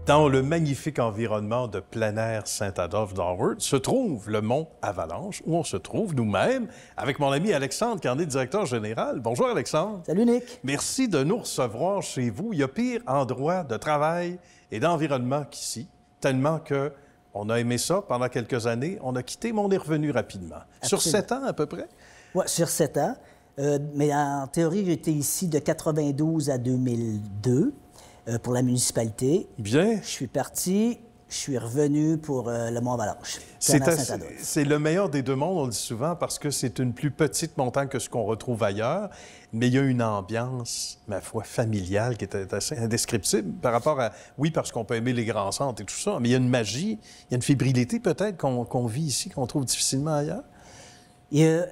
Dans le magnifique environnement de plein air Saint-Adolphe d'Howard se trouve le mont Avalanche, où on se trouve nous-mêmes, avec mon ami Alexandre Carnet, directeur général. Bonjour Alexandre. Salut Nick. Merci de nous recevoir chez vous. Il y a pire endroit de travail et d'environnement qu'ici, tellement que on a aimé ça pendant quelques années. On a quitté, mais on est revenu rapidement. Absolument. Sur 7 ans à peu près? Oui, sur 7 ans. Mais en théorie, j'étais ici de 92 à 2002 pour la municipalité. Bien. Je suis parti, je suis revenu pour le Mont Avalanche. C'est le meilleur des deux mondes, on le dit souvent, parce que c'est une plus petite montagne que ce qu'on retrouve ailleurs, mais il y a une ambiance, ma foi, familiale qui est assez indescriptible par rapport à... Oui, parce qu'on peut aimer les grands centres et tout ça, mais il y a une magie, il y a une fébrilité peut-être qu'on vit ici, qu'on trouve difficilement ailleurs.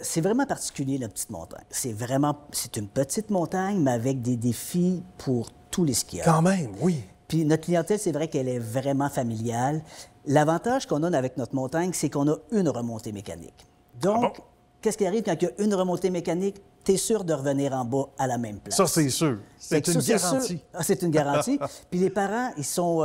C'est vraiment particulier, la petite montagne. C'est une petite montagne, mais avec des défis pour tous les skieurs. Quand même, oui. Puis notre clientèle, c'est vrai qu'elle est vraiment familiale. L'avantage qu'on a avec notre montagne, c'est qu'on a une remontée mécanique. Donc, qu'est-ce qui arrive quand il y a une remontée mécanique? Tu es sûr de revenir en bas à la même place. Ça, c'est sûr. C'est une garantie. C'est une garantie. Puis les parents, ils sont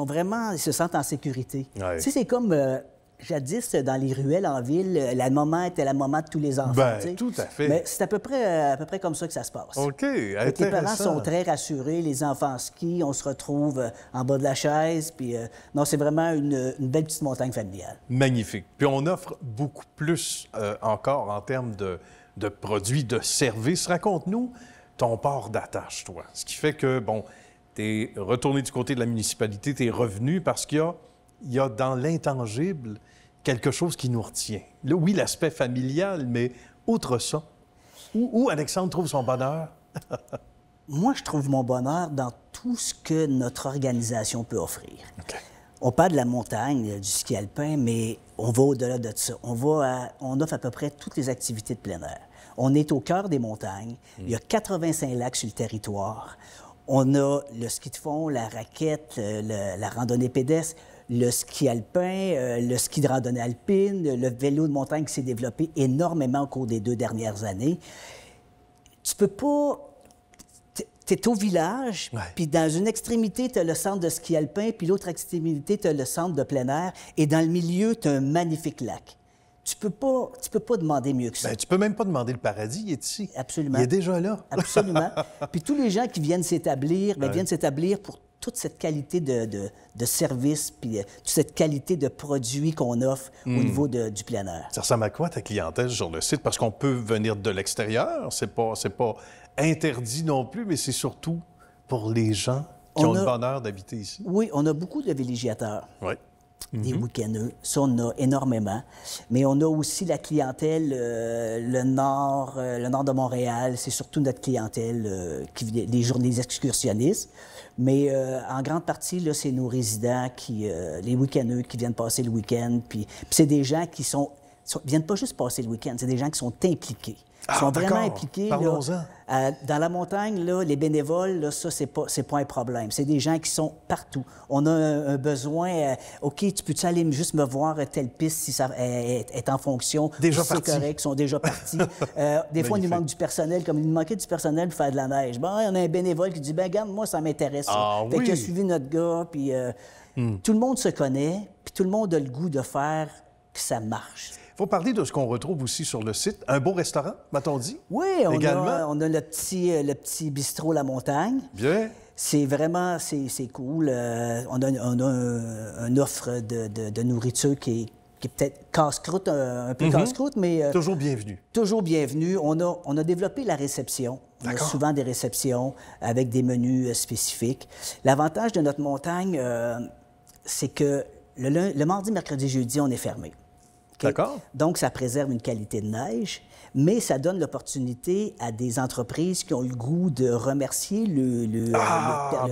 vraiment... Ils se sentent en sécurité. Ouais. Tu sais, c'est comme... Jadis, dans les ruelles en ville, la maman était la maman de tous les enfants. Bien, tout à fait. Mais c'est à peu près comme ça que ça se passe. OK, intéressant. Les parents sont très rassurés, les enfants skient, on se retrouve en bas de la chaise. Puis, non, c'est vraiment une belle petite montagne familiale. Magnifique. Puis on offre beaucoup plus encore en termes de produits, de services. Raconte-nous ton port d'attache, toi. Ce qui fait que, bon, tu es retourné du côté de la municipalité, tu es revenu parce qu'il y a dans l'intangible quelque chose qui nous retient. Là, oui, l'aspect familial, mais outre ça, où Alexandre trouve son bonheur? Moi, je trouve mon bonheur dans tout ce que notre organisation peut offrir. Okay. On parle de la montagne, du ski alpin, mais on va au-delà de ça. On offre à peu près toutes les activités de plein air. On est au cœur des montagnes. Il y a 85 lacs sur le territoire. On a le ski de fond, la raquette, la randonnée pédestre, le ski alpin, le ski de randonnée alpine, le vélo de montagne qui s'est développé énormément au cours des 2 dernières années. Tu peux pas... Tu es au village, puis dans une extrémité, tu as le centre de ski alpin, puis l'autre extrémité, tu as le centre de plein air, et dans le milieu, tu as un magnifique lac. Tu peux pas demander mieux que ça. Bien, tu peux même pas demander le paradis, il est ici. Absolument. Il est déjà là. Absolument. Puis tous les gens qui viennent s'établir, viennent s'établir pour toute cette qualité de service, puis toute cette qualité de produits qu'on offre au niveau du plein air. Ça ressemble à quoi ta clientèle sur le site? Parce qu'on peut venir de l'extérieur, c'est pas interdit non plus, mais c'est surtout pour les gens qui ont le bonheur d'habiter ici. Oui, on a beaucoup de villégiateurs. Oui. Des week-endeux, ça, on a énormément. Mais on a aussi la clientèle, le nord de Montréal, c'est surtout notre clientèle, les excursionnistes. Mais en grande partie, là, c'est nos résidents, les week-endeux qui viennent passer le week-end. Puis c'est des gens qui viennent pas juste passer le week-end, c'est des gens qui sont impliqués. Ils sont vraiment impliqués. Parlons-en. Dans la montagne, là, les bénévoles, là, ça, c'est pas un problème. C'est des gens qui sont partout. On a un besoin. OK, tu peux-tu aller juste me voir telle piste si ça est en fonction? Déjà si partis. C'est correct, ils sont déjà partis. Des fois, il nous manque du personnel, comme il nous manquait du personnel pour faire de la neige. Bon, on a un bénévole qui dit, ben regarde, moi, ça m'intéresse. Fait qu'il a suivi notre gars, puis tout le monde se connaît, puis tout le monde a le goût de faire que ça marche. Il faut parler de ce qu'on retrouve aussi sur le site. Un beau restaurant, m'a-t-on dit? Oui, on a le petit bistrot La Montagne. Bien. C'est vraiment, c'est cool. On a une offre de nourriture qui est peut-être casse-croûte, un peu casse-croûte, mais... toujours bienvenue. Toujours bienvenue. On a développé la réception. On a souvent des réceptions avec des menus spécifiques. L'avantage de notre montagne, c'est que le mardi, mercredi, jeudi, on est fermé. Okay? D'accord. Donc, ça préserve une qualité de neige, mais ça donne l'opportunité à des entreprises qui ont eu le goût de remercier le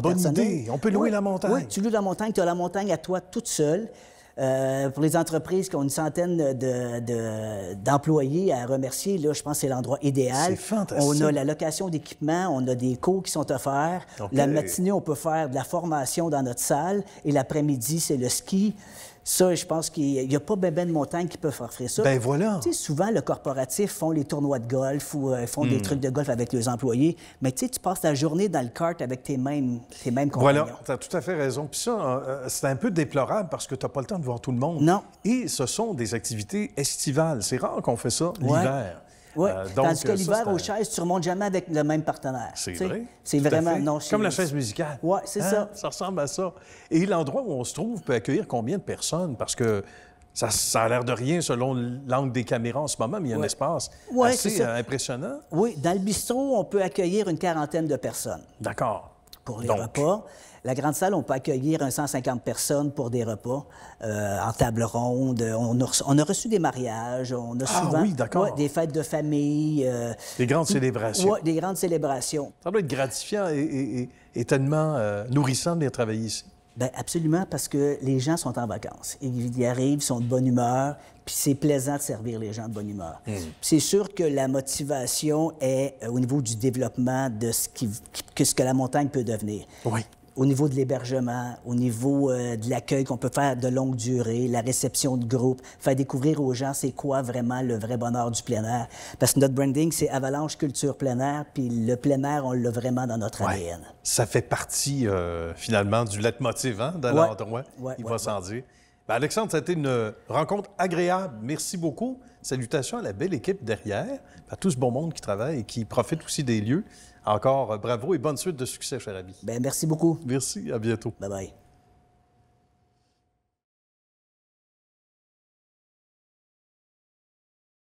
bonne personnel. idée. On peut louer la montagne. Oui, tu loues la montagne, tu as la montagne à toi toute seule. Pour les entreprises qui ont une centaine d'employés à remercier, là, je pense que c'est l'endroit idéal. C'est fantastique. On a la location d'équipement, on a des cours qui sont offerts. Okay. La matinée, on peut faire de la formation dans notre salle et l'après-midi, c'est le ski. Ça, je pense qu'il n'y a pas ben de montagnes qui peuvent offrir ça. Ben voilà. Tu sais, souvent, le corporatif font les tournois de golf ou font des trucs de golf avec leurs employés, mais tu sais, tu passes la journée dans le kart avec tes mêmes compagnons. Voilà, tu as tout à fait raison. Puis ça, c'est un peu déplorable parce que tu n'as pas le temps de voir tout le monde. Non. Et ce sont des activités estivales. C'est rare qu'on fait ça l'hiver. Oui, donc, tandis que l'hiver, ça, aux chaises, tu ne remontes jamais avec le même partenaire. C'est tu sais. vrai. C'est Tout à vraiment... fait. Non, comme la chaise musicale. Oui, c'est ça. Ça ressemble à ça. Et l'endroit où on se trouve peut accueillir combien de personnes? Parce que ça a l'air de rien selon l'angle des caméras en ce moment, mais il y a un espace assez impressionnant. Oui, dans le bistrot, on peut accueillir une 40aine de personnes. D'accord. Pour les repas. La grande salle, on peut accueillir 150 personnes pour des repas en table ronde. On a reçu des mariages, on a souvent des fêtes de famille. Des grandes célébrations. Oui, des grandes célébrations. Ça doit être gratifiant et tellement nourrissant de venir travailler ici. Bien, absolument, parce que les gens sont en vacances. Ils y arrivent, ils sont de bonne humeur, puis c'est plaisant de servir les gens de bonne humeur. C'est sûr que la motivation est au niveau du développement de ce que la montagne peut devenir. Oui. Au niveau de l'hébergement, au niveau de l'accueil qu'on peut faire de longue durée, la réception de groupe, faire découvrir aux gens c'est quoi vraiment le vrai bonheur du plein air. Parce que notre branding, c'est Avalanche Culture Plein Air, puis le plein air, on l'a vraiment dans notre ADN. Ça fait partie, finalement, du leitmotiv de l'endroit, il va sans dire. Ben, Alexandre, ça a été une rencontre agréable. Merci beaucoup. Salutations à la belle équipe derrière, à tout ce bon monde qui travaille et qui profite aussi des lieux. Encore bravo et bonne suite de succès, cher ami. Bien, merci beaucoup. Merci, à bientôt. Bye-bye.